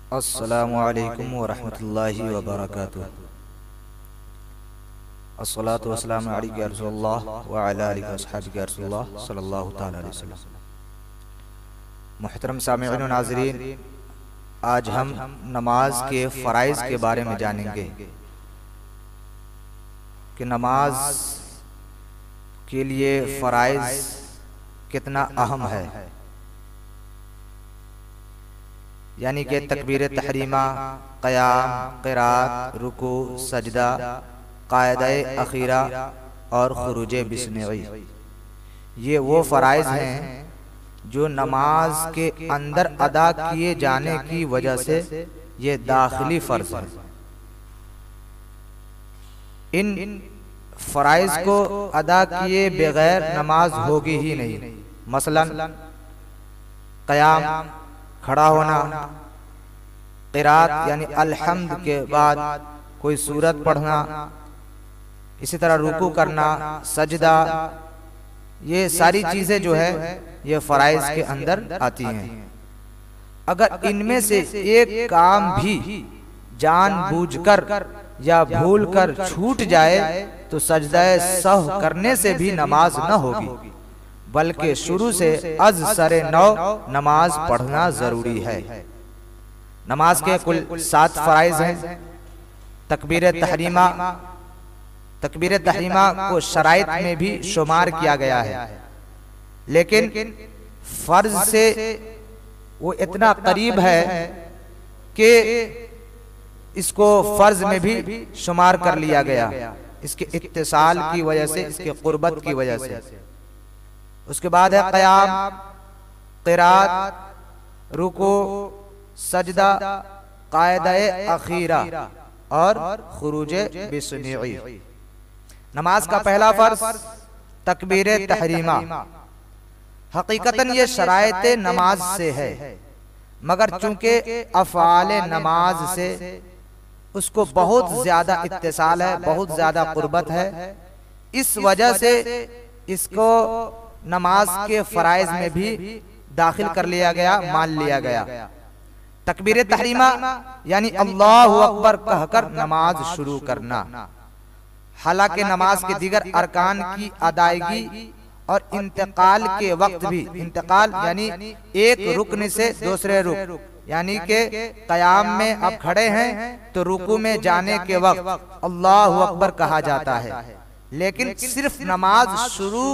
अस्सलामु अलैकुम वरहमतुल्लाहि वबरकातुह। अस्सलातु वस्सलामु अलैका या रसूलल्लाह व अला आलिका अस्हाबिका या रसूलल्लाह सल्लल्लाहु तआला अलैहि वसल्लम। मुहतरम सामिईन व नाज़रीन, आज हम नमाज के फ़राइज़ के बारे में जानेंगे कि नमाज के लिए फ़राइज़ कितना अहम है। यानी कि तकबीर तहरीमा, क़याम, क़िरात, रुकू, सजदा, क़ायदा अखीरा और खुरूज बिस्मिल्लाह, ये वो फ़राइज़ हैं जो नमाज के अंदर अदा किए जाने की वजह से ये दाखिली फ़र्ज़ है। इन फ़राइज़ को अदा किए बगैर नमाज होगी ही नहीं। मसलन क़याम, खड़ा होना, क़िरात यानी अल्हम्द के बाद कोई सूरत पढ़ना, इसी तरह रुकू करना, सजदा, ये सारी चीज़ें जो है ये फ़राइज़ के अंदर आती हैं। अगर इनमें से एक काम भी जानबूझकर या भूलकर छूट जाए तो सजदा सहव करने से भी नमाज न होगी, बल्कि शुरू से अज सरे नौ नमाज पढ़ना जरूरी है। नमाज के कुल 7 फ़राइज़ हैं। तकबीर तहरीमा को शराइत में भी शुमार किया गया है, लेकिन फर्ज से वो इतना करीब है कि इसको फर्ज में भी शुमार कर लिया गया, इसके इत्तिसाल की वजह से, इसके कुर्बत की वजह से। उसके बाद है क़याम, क़िरात, रुकू, सजदा, क़ायदा अखीरा और खुरूज बिस्मिल्लाह। नमाज का पहला फर्ज तकबीर तहरीमा। हकीकतन ये शराइत नमाज से है, मगर चूंकि अफ़आल नमाज से उसको बहुत ज्यादा इत्तिसाल है, बहुत ज्यादा कुर्बत है, इस वजह से इसको नमाज के फ़राइज़ में भी दाखिल कर लिया गया, मान लिया गया। तकबीर तहरीमा यानी अल्लाहु अकबर कहकर नमाज शुरू करना। हालांकि नमाज के दीगर अरकान की अदायगी और इंतकाल के वक्त भी, इंतकाल यानी एक रुकन से दूसरे रुक, यानी कि क़याम में अब खड़े हैं तो रुकू में जाने के वक्त अल्लाहु अकबर कहा जाता है, लेकिन सिर्फ नमाज शुरू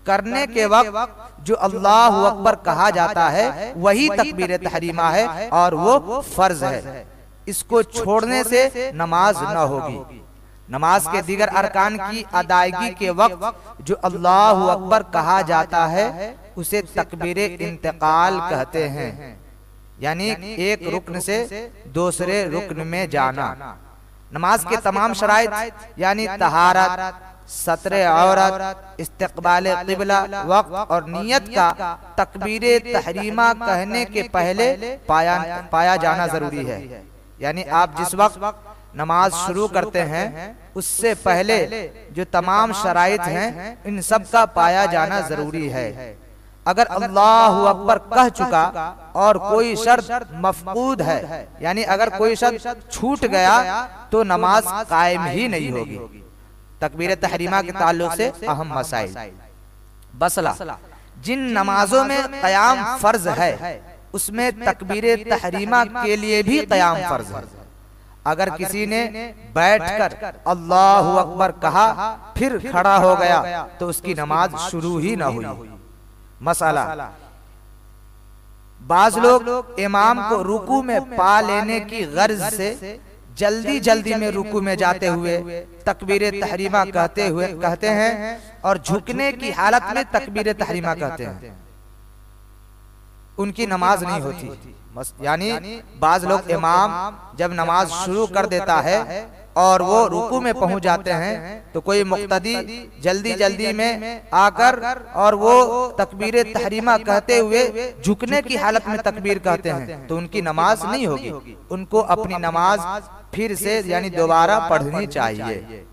करने के वक्त जो अल्लाहु अकबर कहा जाता है वही तकबीर तहरीमा है और वो फर्ज है। इसको छोड़ने से नमाज न होगी। नमाज के दीगर अरकान की अदायगी के वक्त जो अल्लाहु अकबर कहा जाता है उसे तकबीर इंतकाल कहते हैं, यानी एक रुकन से दूसरे रुकन में जाना। नमाज के तमाम शराइत यानी तहारत, सत्रे औरत, इस्तिक़बाल क़िबला, वक्त और नियत का तकबीर तहरीमा कहने के पहले पाया जाना जरूरी है। यानी आप जिस वक्त नमाज शुरू करते हैं उससे पहले जो तमाम शराइत हैं इन सब का पाया जाना जरूरी है। अगर अल्लाहु अकबर कह चुका और कोई शर्त मफकूद है, यानी अगर कोई शर्त छूट गया तो नमाज कायम ही नहीं होगी। तकबीर तहरीमा के ताल्लुक से अहम मसाइल। बसला, जिन नमाजों में क़याम फर्ज है उसमें तकबीर तहरीमा के लिए भी क़याम फर्ज है। अगर किसी ने बैठकर अल्लाहु अकबर कहा फिर खड़ा हो गया तो उसकी नमाज शुरू ही ना हुई। मसाला, बाज लोग इमाम को रुकू में पा लेने की गर्ज से जल्दी जल्दी में रुकू में जाते हुए तकबीर तहरीमा कहते हैं और झुकने की हालत में तकबीर तहरीमा कहते हैं, उनकी नमाज नहीं होती। यानी बाज लोग इमाम जब नमाज शुरू कर देता है और वो रुकू में पहुंच जाते हैं तो कोई मुक्तदी जल्दी जल्दी में आकर और वो तकबीर तहरीमा कहते हुए झुकने की हालत में तकबीर कहते हैं तो उनकी नमाज नहीं होगी। उनको अपनी नमाज फिर से यानी दोबारा पढ़नी चाहिए।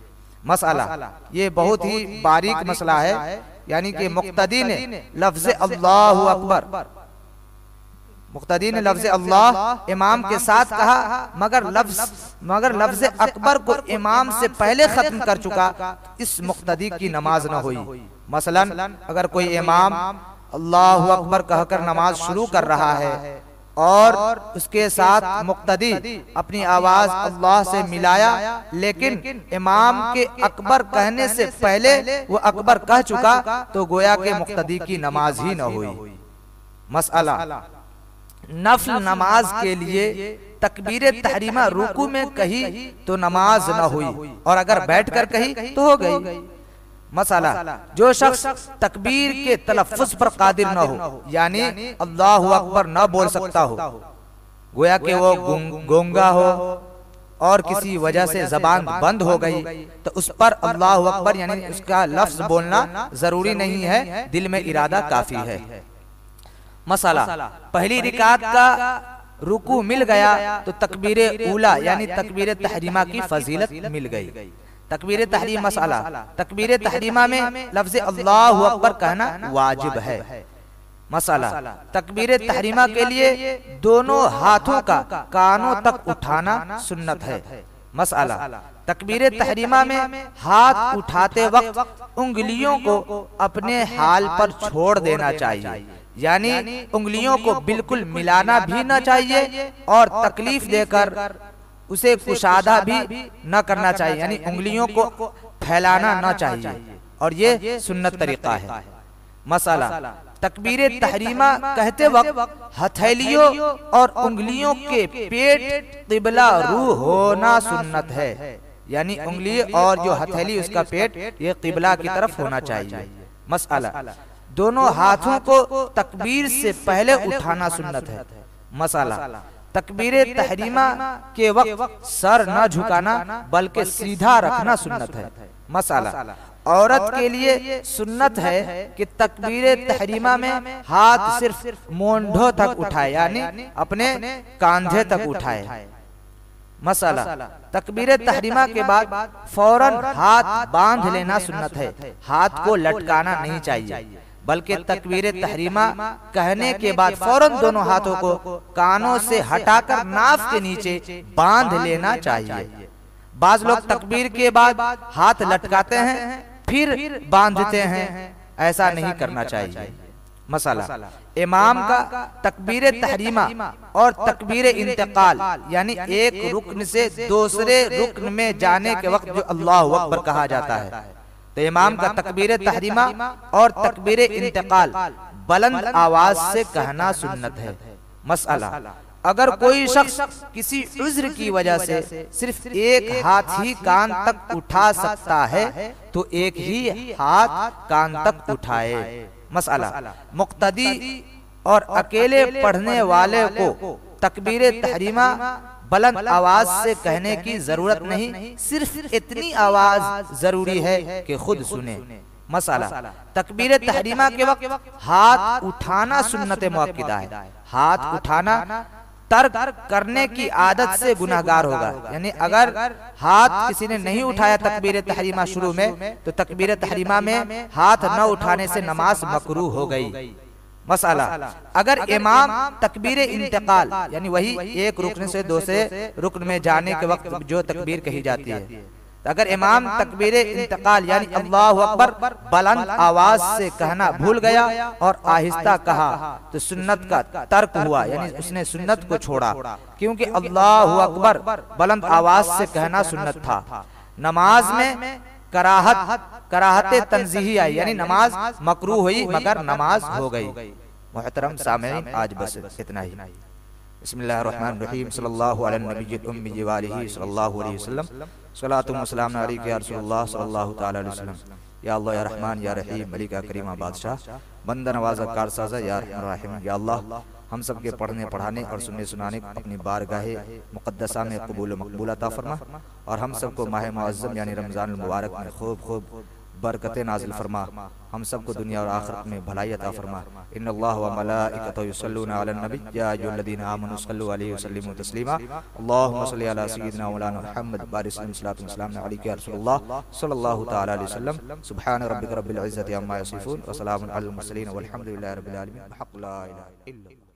मसला ये बहुत ही बारीक मसला है, यानी कि मुक्तदी ने लफ्ज़ अल्लाहु अकबर मुक्तदी ने लफ्ज़ अल्लाह इमाम के साथ कहा, मगर लफ्ज़ अकबर को इमाम से पहले खत्म कर चुका, इस मुक्तदी की नमाज न हुई। मसलन अगर कोई इमाम अल्लाहु अकबर कहकर नमाज शुरू कर रहा है और उसके साथ मुक्तदी अपनी आवाज अल्लाह से मिलाया, लेकिन इमाम के अकबर कहने से पहले वो अकबर कह चुका, तो गोया के मुक्तदी की नमाज ही न हुई। मसला, नफल नमाज के लिए तकबीर तहरीमा रुकू में कही तो नमाज न हुई, और अगर बैठकर कही तो हो गई। मसला, जो शख्स तकबीर के तलफ्फुज पर कादिर न हो, यानी अल्लाहु अकबर न बोल सकता हो, गोया कि वो गूंगा हो और किसी वजह से जबान बंद हो गई, तो उस पर अल्लाहु अकबर यानी उसका लफ्ज बोलना जरूरी नहीं है, दिल में इरादा काफी है। मसला, पहली रिकात का रुकू मिल गया तो तकबीर ऊला यानी तकबीर तहरीमा की फजीलत मिल गई। तकबीर तहरीम, मसला, तकबीर तहरीमा में लफ्ज़ अल्लाहु अकबर कहना वाजिब है। मसला, तकबीर तहरीमा के लिए दोनों हाथों का कानों तक उठाना सुन्नत है। मसला, तकबीर तहरीमा में हाथ उठाते वक्त उंगलियों को अपने हाल पर छोड़ देना चाहिए, यानी उंगलियों को बिल्कुल मिलाना भी न चाहिए और तकलीफ देकर उसे कुशादा भी न करना चाहिए, यानी उंगलियों को फैलाना न चाहिए, और ये सुन्नत तरीका है। मसला, तकबीर तहरीमा कहते वक्त हथेलियों और उंगलियों के पेट किबला रू होना सुन्नत है, यानी उंगली और जो हथेली उसका पेट ये किबला की तरफ होना चाहिए। मसला, दोनों हाथों को तकबीर से पहले उठाना सुन्नत है। मसला, तकबीर तहरीमा के वक्त सर न झुकाना बल्कि सीधा रखना सुन्नत है। मसला, औरत के लिए सुन्नत है कि तकबीर तहरीमा में हाथ सिर्फ मोंढों तक उठाए, यानी अपने कांधे तक उठाए। मसला, तकबीर तहरीमा के बाद फौरन हाथ बांध लेना सुन्नत है, हाथ को लटकाना नहीं चाहिए, बल्कि तकबीर तहरीमा कहने के बाद फौरन दोनों हाथों को कानों से हटाकर नाफ के नीचे बांध लेना चाहिए। बाज लोग तकबीर के बाद हाथ लटकाते हैं फिर बांधते हैं, ऐसा नहीं करना चाहिए। मसला, इमाम का तकबीर तहरीमा और तकबीर इंतकाल यानी एक रुकन से दूसरे रुकन में जाने के वक्त जो अल्लाहु अकबर कहा जाता है, तो इमाम का तकबीर तहरीमा और तकबीर इंतकाल बुलंद आवाज से कहना सुन्नत है। मसला, अगर कोई शख्स किसी उज्र की वजह से सिर्फ एक हाथ ही कान तक उठा सकता है तो एक ही हाथ कान तक उठाए। मसला, मुक्तदी और अकेले पढ़ने वाले को तकबीर तहरीमा बुलंद आवाज से कहने की जरूरत नहीं, सिर्फ इतनी आवाज जरूरी है कि खुद सुने। मसला, तकबीर तहरीमा के वक्त हाथ उठाना सुन्नत मुअक्किदा है। हाथ उठाना तर्क करने की आदत से गुनाहगार होगा, यानी अगर हाथ किसी ने नहीं उठाया तकबीर तहरीमा शुरू में, तो तकबीर तहरीमा में हाथ न उठाने से नमाज मकरूह हो गई। मसला, अगर इमाम तकबीर इंतकाल यानी वही एक रुकन से दूसरे रुकन में जाने के वक्त जो तकबीर कही जाती है, तो अगर इमाम तकबीर इंतकाल यानी अल्लाहु अकबर बुलंद आवाज से कहना भूल गया और आहिस्ता कहा तो सुन्नत का तर्क हुआ, यानी उसने सुन्नत को छोड़ा, क्योंकि अल्लाहु अकबर बुलंद आवाज से कहना सुन्नत था। नमाज में कराहते तंजीही आई, यानी नमाज मकरूह हुई मगर नमाज हो गई। मुहतरम सामीन, आज बस इतना ही। बिस्मिल्लाहिर्रहमानिर्रहीम, सल्लल्लाहु अला नबिय्यिल उम्मी व आलिहि सल्लल्लाहु अलैहि वसल्लम, सलातु व सलाम अलैका या रसूलल्लाह सल्लल्लाहु तआला अलैहि वसल्लम। या अल्लाह या रहमान या रहीम, मलिका करीमा बादशाह, बंदा नवाज़ा कारसाज़ा या रहमान रहीम। या अल्लाह हम सब के पढ़ने पढ़ाने और सुनने सुनाने अपनी बारगाहे मुक़द्दसा में कबूल मकबूल अता फरमा, और हम सबको माह मुअज़्ज़म यानी रमज़ानुल मुबारक में खूब खूब बरकतें नाज़िल फरमा, हम सबको दुनिया और आखिरत में भलाई अता फरमा। इन्नल्लाह व मलाइकतहु युसल्लूना अलन नबी या अय्युहल्लज़ीना आमनू सल्लु अलैहि व सल्लिमू तस्लीमा। अल्लाहुम्मा सल्लि अला सय्यिदिना मौलाना मुहम्मद बारिक सल्लल्लाहु अलैहि रसूलुल्लाह सल्लल्लाहु तआला अलैहि वसल्लम। सुब्हान रब्बिका रब्बिल इज्जति अम्मा यसिफून व सलामुन अलल मुरसलीन वल्हम्दुलिल्लाहि रब्बिल आलमीन। हक़ ला इलाहा इल्लल्लाह।